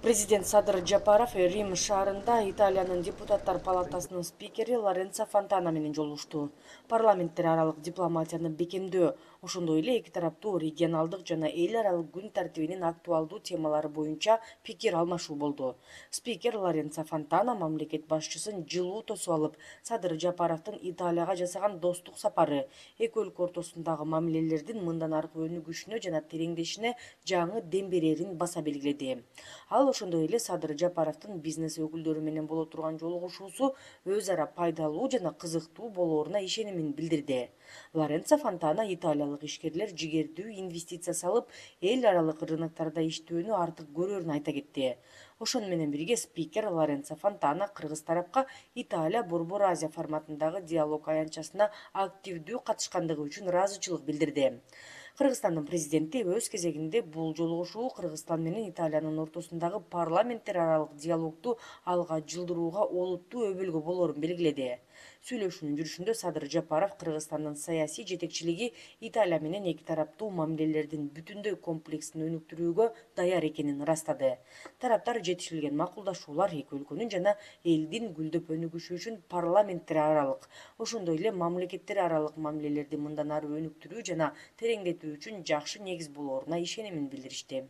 Президент Садыр Жапаров Рим шаарында Италиянын депутаттар палатасынын спикери Лоренцо Фонтана менен жолугушту. Парламенттер аралык дипломатияны бекемдөө, ошондой эле эки тараптуу регионалдык жана эл аралык күн тартибинин актуалдуу темалары боюнча пикир алмашуу болду. Спикер Лоренцо Фонтана мамлекет башчысын жылуу тосуп алып, Садыр Жапаровдун Италияга жасаган достук сапары, эки өлкө ортосундагы мамилелердин мындан аркы өнүгүшүнө жана тереңдешине жаңы дем берерин баса белгиледи. Ал ошондой эле Садыр Жапаровдун бизнес өкүлдөрү менен боло турган жолугушуусу өз ара пайдалуу жана кызыктуу болооруна ишенимин билдирди. Лоренцо Фонтана италиялык ишкерлер жигердүү инвестиция салып, эл аралык рыноктарда иштөөнү артык көрөрүн айта кетти. Ошону менен бирге спикер Лоренцо Фонтана кыргыз тарапка Италия Борбор Азия форматындагы диалог аянтчасына активдүү катышкандыгы үчүн ыраазычылык билдирди. Кыргызстандын президенти өз кезегинде бул жолугушуу Кыргызстан менен Италиянын ортосундагы парламенттер аралык диалогду алга жылдырууга олуттуу өбөлгө болоорун белгиледи. Сүйлөшүүнүн жүрүшүндө Садыр Жапаров Кыргызстандын саясий жетекчилиги Италия менен эки тараптуу мамилелердин бүтүндөй комплексин өнүктүрүүгө даяр экенин ырастады. Тараптар жетишилген макулдашуулар эки өлкөнүн жана элдин гүлдөп өнүгүшү үчүн парламенттер аралык, ошондой эле мамлекеттер аралык мамилелерди мындан ары өнүктүрүү жана тереңдетүү үчүн жакшы негиз болооруна ишенимин билдиришти.